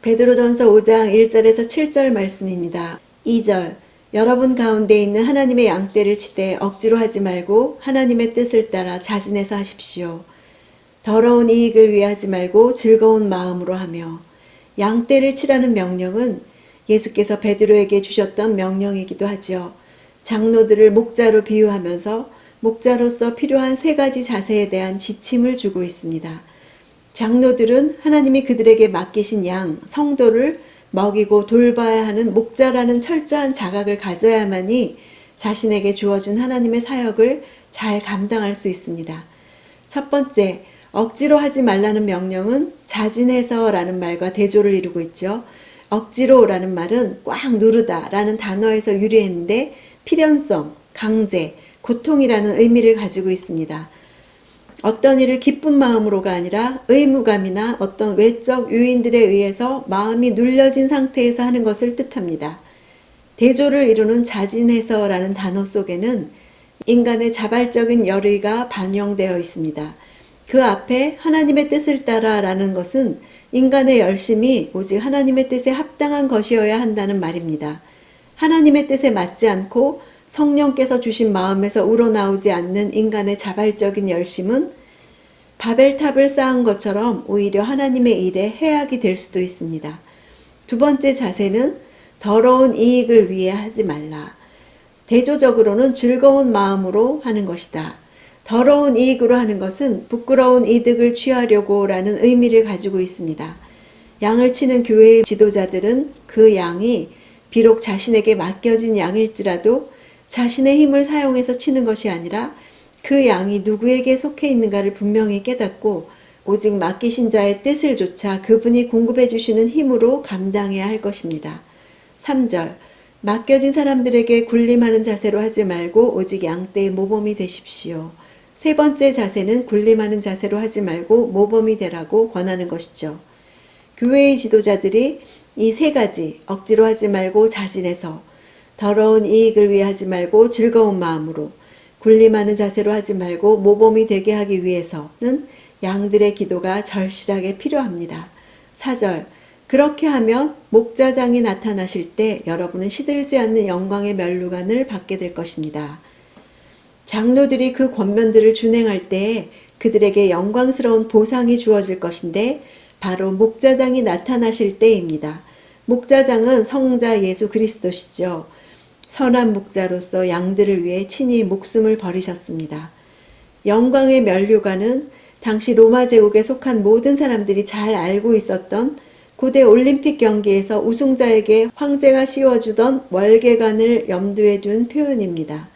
베드로전서 5장 1절에서 7절 말씀입니다. 2절 여러분 가운데 있는 하나님의 양떼를 치되 억지로 하지 말고 하나님의 뜻을 따라 자진해서 하십시오. 더러운 이익을 위해 하지 말고 즐거운 마음으로 하며. 양떼를 치라는 명령은 예수께서 베드로에게 주셨던 명령이기도 하죠. 장로들을 목자로 비유하면서 목자로서 필요한 세 가지 자세에 대한 지침을 주고 있습니다. 장로들은 하나님이 그들에게 맡기신 양, 성도를 먹이고 돌봐야 하는 목자라는 철저한 자각을 가져야만이 자신에게 주어진 하나님의 사역을 잘 감당할 수 있습니다. 첫 번째, 억지로 하지 말라는 명령은 자진해서라는 말과 대조를 이루고 있죠. 억지로라는 말은 꽉 누르다 라는 단어에서 유래했는데 필연성, 강제, 고통이라는 의미를 가지고 있습니다. 어떤 일을 기쁜 마음으로가 아니라 의무감이나 어떤 외적 요인들에 의해서 마음이 눌려진 상태에서 하는 것을 뜻합니다. 대조를 이루는 자진해서라는 단어 속에는 인간의 자발적인 열의가 반영되어 있습니다. 그 앞에 하나님의 뜻을 따라라는 것은 인간의 열심이 오직 하나님의 뜻에 합당한 것이어야 한다는 말입니다. 하나님의 뜻에 맞지 않고 성령께서 주신 마음에서 우러나오지 않는 인간의 자발적인 열심은 바벨탑을 쌓은 것처럼 오히려 하나님의 일에 해악이 될 수도 있습니다. 두 번째 자세는 더러운 이익을 위해 하지 말라. 대조적으로는 즐거운 마음으로 하는 것이다. 더러운 이익으로 하는 것은 부끄러운 이득을 취하려고 라는 의미를 가지고 있습니다. 양을 치는 교회의 지도자들은 그 양이 비록 자신에게 맡겨진 양일지라도 자신의 힘을 사용해서 치는 것이 아니라 그 양이 누구에게 속해 있는가를 분명히 깨닫고 오직 맡기신 자의 뜻을 조차 그분이 공급해 주시는 힘으로 감당해야 할 것입니다. 3절 맡겨진 사람들에게 군림하는 자세로 하지 말고 오직 양떼의 모범이 되십시오. 세 번째 자세는 군림하는 자세로 하지 말고 모범이 되라고 권하는 것이죠. 교회의 지도자들이 이 세 가지 억지로 하지 말고 자진해서 더러운 이익을 위해 하지 말고 즐거운 마음으로 군림하는 자세로 하지 말고 모범이 되게 하기 위해서는 양들의 기도가 절실하게 필요합니다. 4절 그렇게 하면 목자장이 나타나실 때 여러분은 시들지 않는 영광의 면류관을 받게 될 것입니다. 장로들이 그 권면들을 준행할 때 그들에게 영광스러운 보상이 주어질 것인데 바로 목자장이 나타나실 때입니다. 목자장은 성자 예수 그리스도시죠. 선한 목자로서 양들을 위해 친히 목숨을 버리셨습니다. 영광의 면류관은 당시 로마 제국에 속한 모든 사람들이 잘 알고 있었던 고대 올림픽 경기에서 우승자에게 황제가 씌워주던 월계관을 염두에 둔 표현입니다.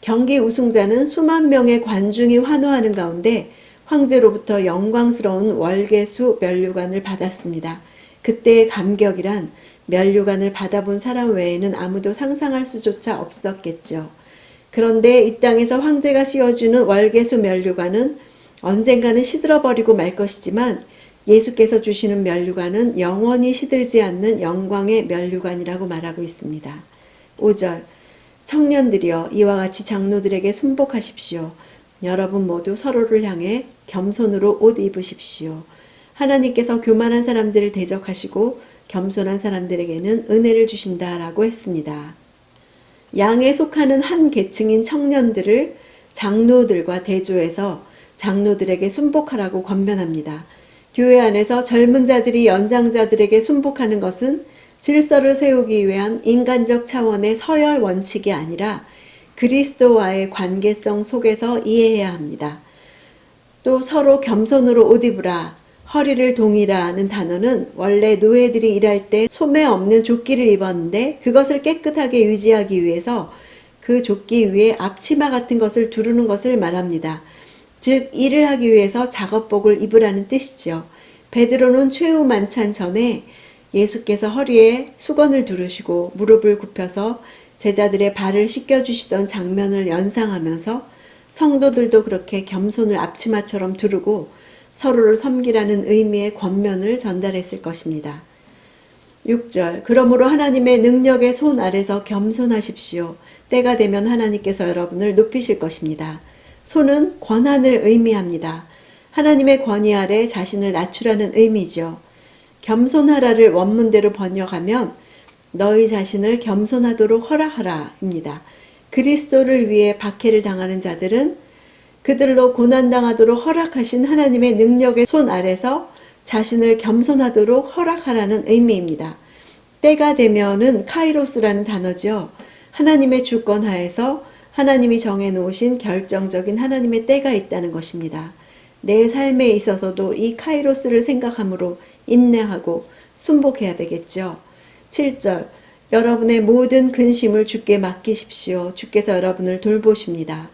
경기 우승자는 수만 명의 관중이 환호하는 가운데 황제로부터 영광스러운 월계수 면류관을 받았습니다. 그때의 감격이란 면류관을 받아본 사람 외에는 아무도 상상할 수조차 없었겠죠. 그런데 이 땅에서 황제가 씌워주는 월계수 면류관은 언젠가는 시들어버리고 말 것이지만 예수께서 주시는 면류관은 영원히 시들지 않는 영광의 면류관이라고 말하고 있습니다. 5절 청년들이여 이와 같이 장로들에게 순복하십시오. 여러분 모두 서로를 향해 겸손으로 옷 입으십시오. 하나님께서 교만한 사람들을 대적하시고 겸손한 사람들에게는 은혜를 주신다라고 했습니다. 양에 속하는 한 계층인 청년들을 장로들과 대조해서 장로들에게 순복하라고 권면합니다. 교회 안에서 젊은 자들이 연장자들에게 순복하는 것은 질서를 세우기 위한 인간적 차원의 서열 원칙이 아니라 그리스도와의 관계성 속에서 이해해야 합니다. 또 서로 겸손으로 옷 입으라, 허리를 동이라는 단어는 원래 노예들이 일할 때 소매 없는 조끼를 입었는데 그것을 깨끗하게 유지하기 위해서 그 조끼 위에 앞치마 같은 것을 두르는 것을 말합니다. 즉 일을 하기 위해서 작업복을 입으라는 뜻이죠. 베드로는 최후 만찬 전에 예수께서 허리에 수건을 두르시고 무릎을 굽혀서 제자들의 발을 씻겨주시던 장면을 연상하면서 성도들도 그렇게 겸손을 앞치마처럼 두르고 서로를 섬기라는 의미의 권면을 전달했을 것입니다. 6절 그러므로 하나님의 능력의 손 아래서 겸손하십시오. 때가 되면 하나님께서 여러분을 높이실 것입니다. 손은 권한을 의미합니다. 하나님의 권위 아래 자신을 낮추라는 의미죠. 겸손하라를 원문대로 번역하면 너희 자신을 겸손하도록 허락하라입니다. 그리스도를 위해 박해를 당하는 자들은 그들로 고난당하도록 허락하신 하나님의 능력의 손 아래서 자신을 겸손하도록 허락하라는 의미입니다. 때가 되면은 카이로스라는 단어죠. 하나님의 주권 하에서 하나님이 정해놓으신 결정적인 하나님의 때가 있다는 것입니다. 내 삶에 있어서도 이 카이로스를 생각함으로 인내하고 순복해야 되겠죠. 7절 여러분의 모든 근심을 주께 맡기십시오. 주께서 여러분을 돌보십니다.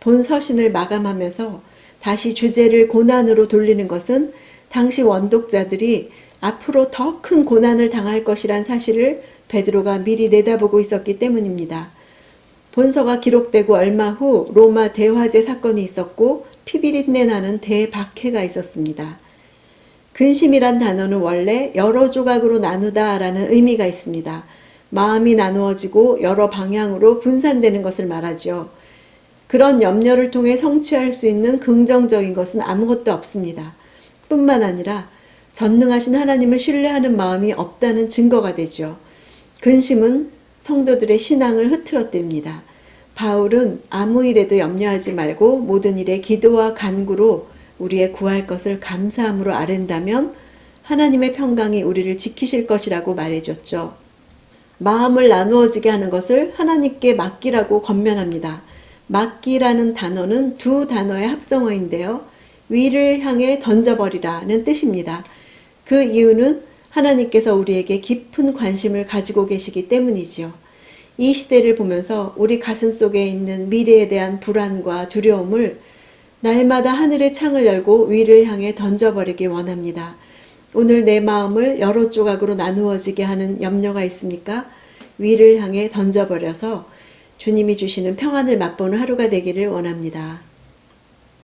본 서신을 마감하면서 다시 주제를 고난으로 돌리는 것은 당시 원독자들이 앞으로 더 큰 고난을 당할 것이란 사실을 베드로가 미리 내다보고 있었기 때문입니다. 본서가 기록되고 얼마 후 로마 대화재 사건이 있었고 피비린내 나는 대박해가 있었습니다. 근심이란 단어는 원래 여러 조각으로 나누다 라는 의미가 있습니다. 마음이 나누어지고 여러 방향으로 분산되는 것을 말하죠. 그런 염려를 통해 성취할 수 있는 긍정적인 것은 아무것도 없습니다. 뿐만 아니라 전능하신 하나님을 신뢰하는 마음이 없다는 증거가 되죠. 근심은 성도들의 신앙을 흐트러뜨립니다. 바울은 아무 일에도 염려하지 말고 모든 일에 기도와 간구로 우리의 구할 것을 감사함으로 아랜다면 하나님의 평강이 우리를 지키실 것이라고 말해줬죠. 마음을 나누어지게 하는 것을 하나님께 맡기라고 권면합니다. 맡기라는 단어는 두 단어의 합성어인데요. 위를 향해 던져버리라는 뜻입니다. 그 이유는 하나님께서 우리에게 깊은 관심을 가지고 계시기 때문이지요. 이 시대를 보면서 우리 가슴 속에 있는 미래에 대한 불안과 두려움을 날마다 하늘의 창을 열고 위를 향해 던져버리길 원합니다. 오늘 내 마음을 여러 조각으로 나누어지게 하는 염려가 있습니까? 위를 향해 던져버려서 주님이 주시는 평안을 맛보는 하루가 되기를 원합니다.